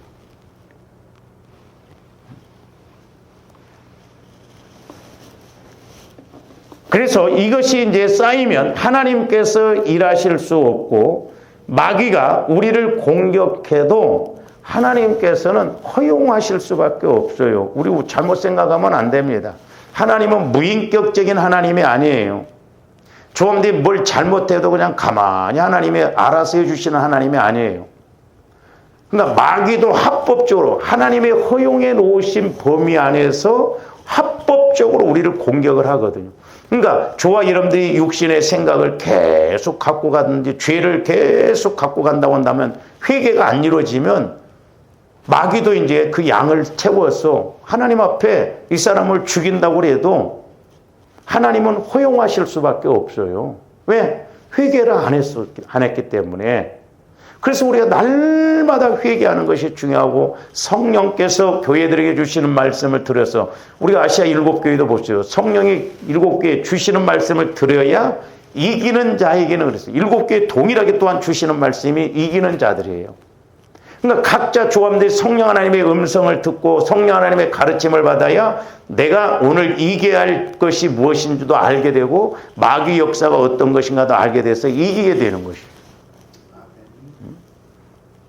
그래서 이것이 이제 쌓이면 하나님께서 일하실 수 없고 마귀가 우리를 공격해도 하나님께서는 허용하실 수밖에 없어요. 우리 잘못 생각하면 안 됩니다. 하나님은 무인격적인 하나님이 아니에요. 조범들이 뭘 잘못해도 그냥 가만히 하나님이 알아서 해주시는 하나님이 아니에요. 그러니까 마귀도 합법적으로 하나님의 허용해 놓으신 범위 안에서 합법적으로 우리를 공격을 하거든요. 그러니까 저와 여러분들이 육신의 생각을 계속 갖고 가든지 죄를 계속 갖고 간다고 한다면 회개가 안 이루어지면 마귀도 이제 그 양을 채워서 하나님 앞에 이 사람을 죽인다고 해도 하나님은 허용하실 수밖에 없어요. 왜? 회개를 안 했기 때문에. 그래서 우리가 날마다 회개하는 것이 중요하고 성령께서 교회들에게 주시는 말씀을 들어서 우리가 아시아 7교회도 보세요. 성령이 7교회 주시는 말씀을 들어야 이기는 자에게는 그랬어요. 7교회 동일하게 또한 주시는 말씀이 이기는 자들이에요. 그러니까 각자 조합들이 성령 하나님의 음성을 듣고 성령 하나님의 가르침을 받아야 내가 오늘 이겨야 할 것이 무엇인지도 알게 되고 마귀 역사가 어떤 것인가도 알게 돼서 이기게 되는 것이에요.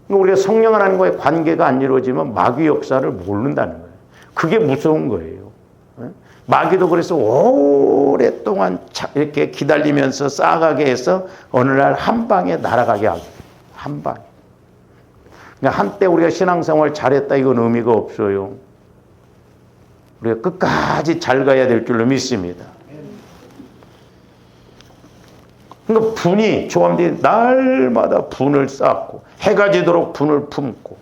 우리가 성령 하나님과의 관계가 안 이루어지면 마귀 역사를 모른다는 거예요. 그게 무서운 거예요. 마귀도 그래서 오랫동안 이렇게 기다리면서 쌓아가게 해서 어느 날 한 방에 날아가게 하고 한 방에. 그러니까 한때 우리가 신앙생활 잘했다 이건 의미가 없어요. 우리가 끝까지 잘 가야 될 줄로 믿습니다. 그러니까 분이 조함들이 날마다 분을 쌓고 해가 지도록 분을 품고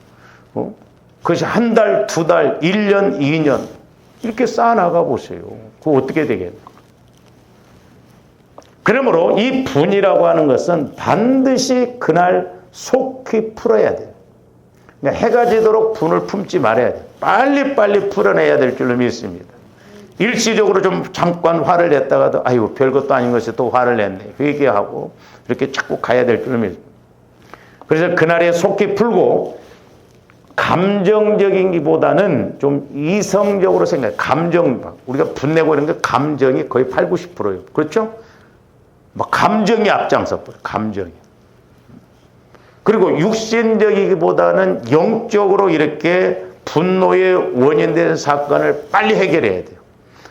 그것이 한 달, 두 달, 1년, 2년 이렇게 쌓아나가 보세요. 그거 어떻게 되겠나. 그러므로 이 분이라고 하는 것은 반드시 그날 속히 풀어야 돼요. 그러니까 해가 지도록 분을 품지 말아야 돼요. 빨리빨리 풀어내야 될 줄로 믿습니다. 일시적으로 좀 잠깐 화를 냈다가도 아이고 별것도 아닌 것에 또 화를 냈네. 회개하고 이렇게 자꾸 가야 될 줄로 믿습니다. 그래서 그날에 속히 풀고 감정적인 기보다는 좀 이성적으로 생각해. 감정, 우리가 분내고 이런 게 감정이 거의 8, 90%예요. 그렇죠? 막 감정이 앞장서 버려요. 감정이. 그리고 육신적이기보다는 영적으로 이렇게 분노의 원인되는 사건을 빨리 해결해야 돼요.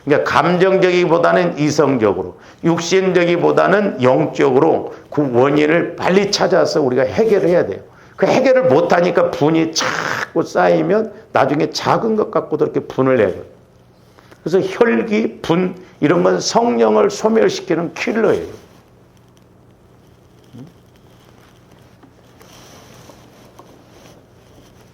그러니까 감정적이기보다는 이성적으로, 육신적이기보다는 영적으로 그 원인을 빨리 찾아서 우리가 해결을 해야 돼요. 그 해결을 못하니까 분이 자꾸 쌓이면 나중에 작은 것 갖고도 이렇게 분을 내요. 그래서 혈기, 분 이런 건 성령을 소멸시키는 킬러예요.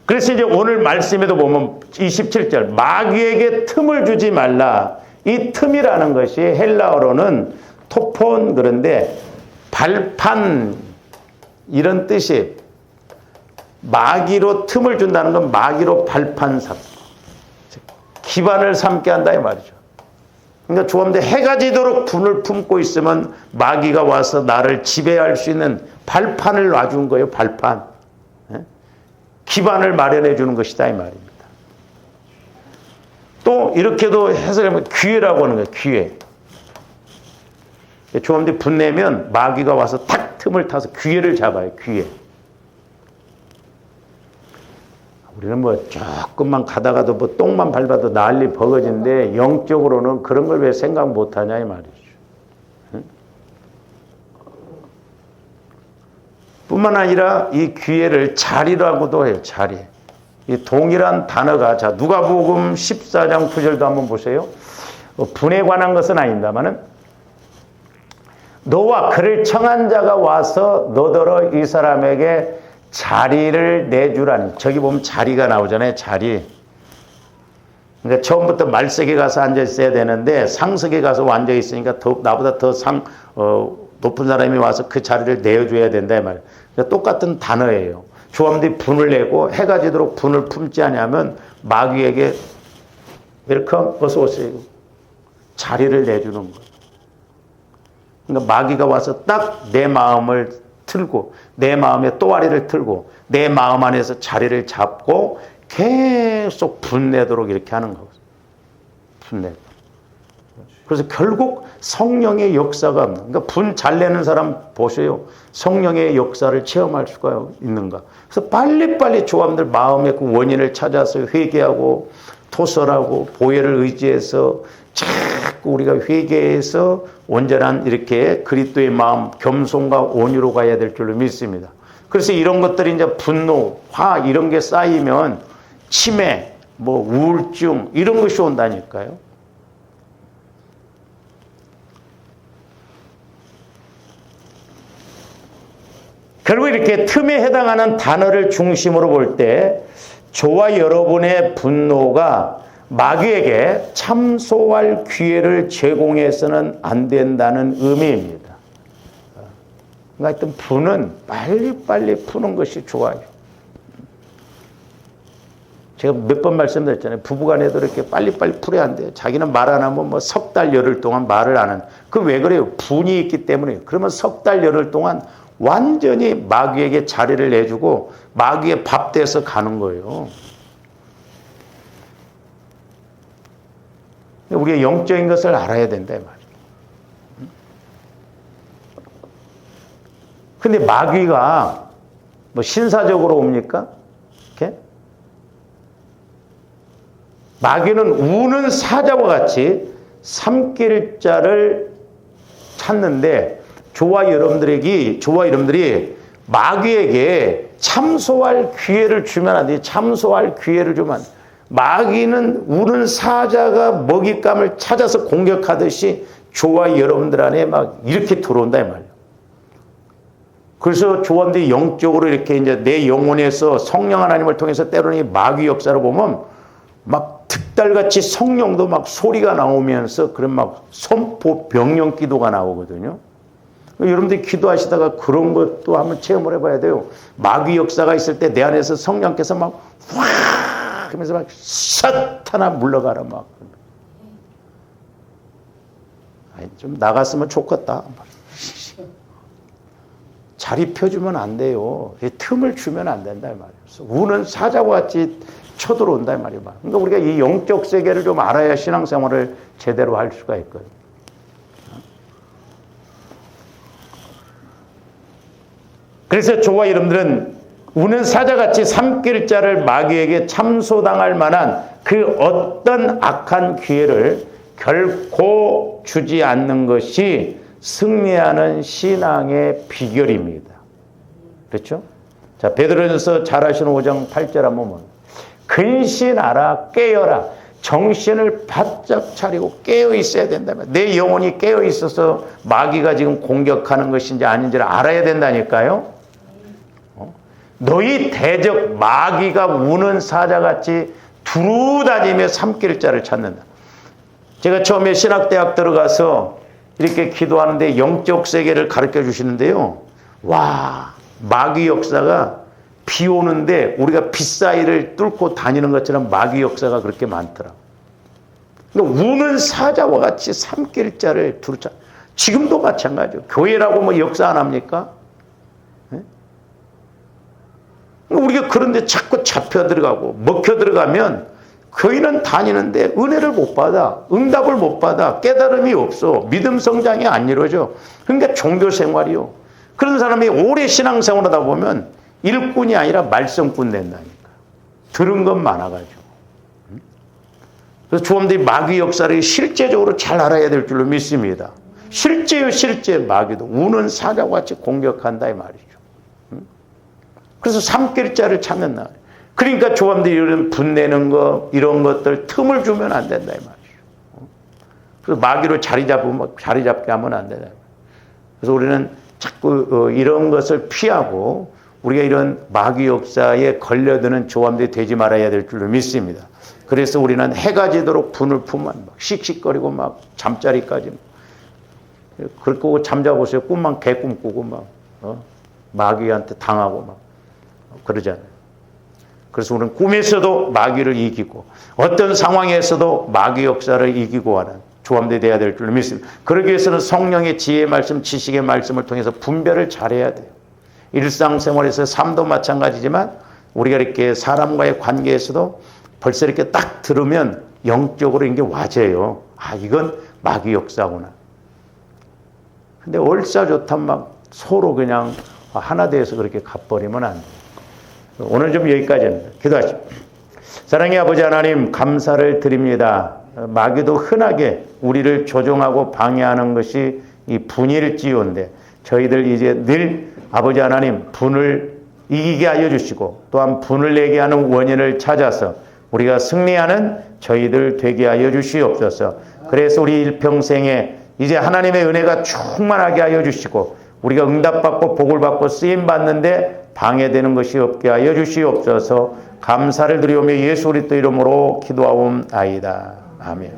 그래서 이제 오늘 말씀에도 보면 27절 마귀에게 틈을 주지 말라. 이 틈이라는 것이 헬라어로는 토폰 그런데 발판 이런 뜻이 마귀로 틈을 준다는 건 마귀로 발판 삼 기반을 삼게 한다 이 말이죠. 그러니까 조함대 해가 지도록 분을 품고 있으면 마귀가 와서 나를 지배할 수 있는 발판을 놔준 거예요. 발판. 기반을 마련해 주는 것이다 이 말입니다. 또 이렇게도 해석하면 기회라고 하는 거예요. 기회. 조함대 분내면 마귀가 와서 탁 틈을 타서 기회를 잡아요. 기회. 우리는 뭐 조금만 가다가도 뭐 똥만 밟아도 난리 버거진데 영적으로는 그런 걸 왜 생각 못하냐 이 말이죠. 응? 뿐만 아니라 이 기회를 자리라고도 해요. 자리. 이 동일한 단어가 자 누가복음 14장 9절도 한번 보세요. 분에 관한 것은 아닙니다만은 너와 그를 청한 자가 와서 너더러 이 사람에게 자리를 내주라니. 저기 보면 자리가 나오잖아요. 자리. 그러니까 처음부터 말석에 가서 앉아 있어야 되는데 상석에 가서 앉아 있으니까 나보다 더 높은 사람이 와서 그 자리를 내어줘야 된다 이 말이에요. 그러니까 똑같은 단어예요. 조함들이 분을 내고 해가 지도록 분을 품지 않으면 마귀에게 웰컴 어서 오세요. 자리를 내주는 거예요. 그러니까 마귀가 와서 딱 내 마음을 틀고 내 마음에 또아리를 틀고 내 마음 안에서 자리를 잡고 계속 분내도록 이렇게 하는 거거든요. 분내. 그래서 결국 성령의 역사가 없는. 그러니까 분 잘 내는 사람 보세요. 성령의 역사를 체험할 수가 있는가. 그래서 빨리빨리 조함들 마음의 그 원인을 찾아서 회개하고 토설하고 보혈을 의지해서 자꾸 우리가 회개해서 온전한 이렇게 그리스도의 마음, 겸손과 온유로 가야 될 줄로 믿습니다. 그래서 이런 것들이 이제 분노, 화 이런 게 쌓이면 치매, 뭐 우울증 이런 것이 온다니까요. 결국 이렇게 틈에 해당하는 단어를 중심으로 볼 때 저와 여러분의 분노가 마귀에게 참소할 기회를 제공해서는 안 된다는 의미입니다. 그러니까 하여튼 분은 빨리빨리 푸는 것이 좋아요. 제가 몇 번 말씀드렸잖아요. 부부간에도 이렇게 빨리빨리 풀어야 안 돼요. 자기는 말 안 하면 뭐 석 달, 열흘 동안 말을 안 하는. 그 왜 그래요? 분이 있기 때문에요. 그러면 석 달, 열흘 동안 완전히 마귀에게 자리를 내주고 마귀의 밥 돼서 가는 거예요. 우리가 영적인 것을 알아야 된다 이 말이에요. 근데 마귀가 뭐 신사적으로 옵니까? 이렇게? 마귀는 우는 사자와 같이 삼킬자를 찾는데 저와 여러분들이 마귀에게 참소할 기회를 주면 안 돼요. 참소할 기회를 주면 안 돼요. 마귀는 우는 사자가 먹잇감을 찾아서 공격하듯이 저와 여러분들 안에 막 이렇게 들어온다 이 말이에요. 그래서 저한테 영적으로 이렇게 이제 내 영혼에서 성령 하나님을 통해서 때로는 이 마귀 역사를 보면 막 득달같이 성령도 막 소리가 나오면서 그런 막 선포 병령 기도가 나오거든요. 여러분들이 기도하시다가 그런 것도 한번 체험을 해봐야 돼요. 마귀 역사가 있을 때 내 안에서 성령께서 막 확 하면서 막 사탄아 물러가라 막. 아니, 좀 나갔으면 좋겠다. 자리 펴주면 안 돼요. 틈을 주면 안 된다 이 말이에요. 우는 사자와 같이 쳐들어온다 이 말이에요. 그러니까 우리가 이 영적 세계를 좀 알아야 신앙생활을 제대로 할 수가 있거든요. 그래서 저와 여러분들은 우는 사자같이 삼킬자를 마귀에게 참소당할 만한 그 어떤 악한 기회를 결코 주지 않는 것이 승리하는 신앙의 비결입니다. 그렇죠? 자, 베드로전서 잘 아시는 5장 8절 한번 보면 근신하라 깨어라 정신을 바짝 차리고 깨어 있어야 된다면 내 영혼이 깨어 있어서 마귀가 지금 공격하는 것인지 아닌지를 알아야 된다니까요. 너희 대적 마귀가 우는 사자같이 두루다니며 삼킬자를 찾는다. 제가 처음에 신학대학 들어가서 이렇게 기도하는데 영적 세계를 가르쳐 주시는데요. 와, 마귀 역사가 비 오는데 우리가 빗사이를 뚫고 다니는 것처럼 마귀 역사가 그렇게 많더라. 그러니까 우는 사자와 같이 삼킬자를 두루차. 지금도 마찬가지죠. 교회라고 뭐 역사 안 합니까? 우리가 그런데 자꾸 잡혀 들어가고 먹혀 들어가면 교회는 다니는데 은혜를 못 받아, 응답을 못 받아, 깨달음이 없어, 믿음 성장이 안 이루어져. 그러니까 종교 생활이요. 그런 사람이 오래 신앙생활 하다 보면 일꾼이 아니라 말썽꾼 된다니까. 들은 건 많아가지고. 그래서 조금들이 마귀 역사를 실제적으로 잘 알아야 될 줄로 믿습니다. 실제요, 실제 마귀도 우는 사자와 같이 공격한다 이 말이죠. 그래서 삼킬자를 찾는 날. 그러니까 조감들이 이런 분내는 거 이런 것들 틈을 주면 안 된다 이 말이죠. 그래서 마귀로 자리 잡게 하면 안 된다. 그래서 우리는 자꾸 이런 것을 피하고 우리가 이런 마귀 역사에 걸려드는 조감들이 되지 말아야 될 줄로 믿습니다. 그래서 우리는 해가 지도록 분을 품으면 막 씩씩거리고 막 잠자리까지 그렇게 잠자보세요. 꿈만 개꿈 꾸고 막 마귀한테 당하고 막 그러잖아요. 그래서 우리는 꿈에서도 마귀를 이기고 어떤 상황에서도 마귀 역사를 이기고 하는 조함대 돼야 될 줄 믿습니다. 그러기 위해서는 성령의 지혜의 말씀, 지식의 말씀을 통해서 분별을 잘해야 돼요. 일상생활에서 삶도 마찬가지지만 우리가 이렇게 사람과의 관계에서도 벌써 이렇게 딱 들으면 영적으로 이게 와져요. 아, 이건 마귀 역사구나. 근데 얼싸 좋단 막 서로 그냥 하나 되어서 그렇게 갚버리면 안 돼요. 오늘 좀 여기까지입니다. 기도하십시오. 사랑의 아버지 하나님 감사를 드립니다. 마귀도 흔하게 우리를 조종하고 방해하는 것이 이 분일지온데 저희들 이제 늘 아버지 하나님 분을 이기게 하여 주시고 또한 분을 내게 하는 원인을 찾아서 우리가 승리하는 저희들 되게 하여 주시옵소서. 그래서 우리 일평생에 이제 하나님의 은혜가 충만하게 하여 주시고 우리가 응답받고 복을 받고 쓰임 받는데 방해되는 것이 없게 하여 주시옵소서. 감사를 드리오며 예수 그리스도 이름으로 기도하옵나이다. 아멘.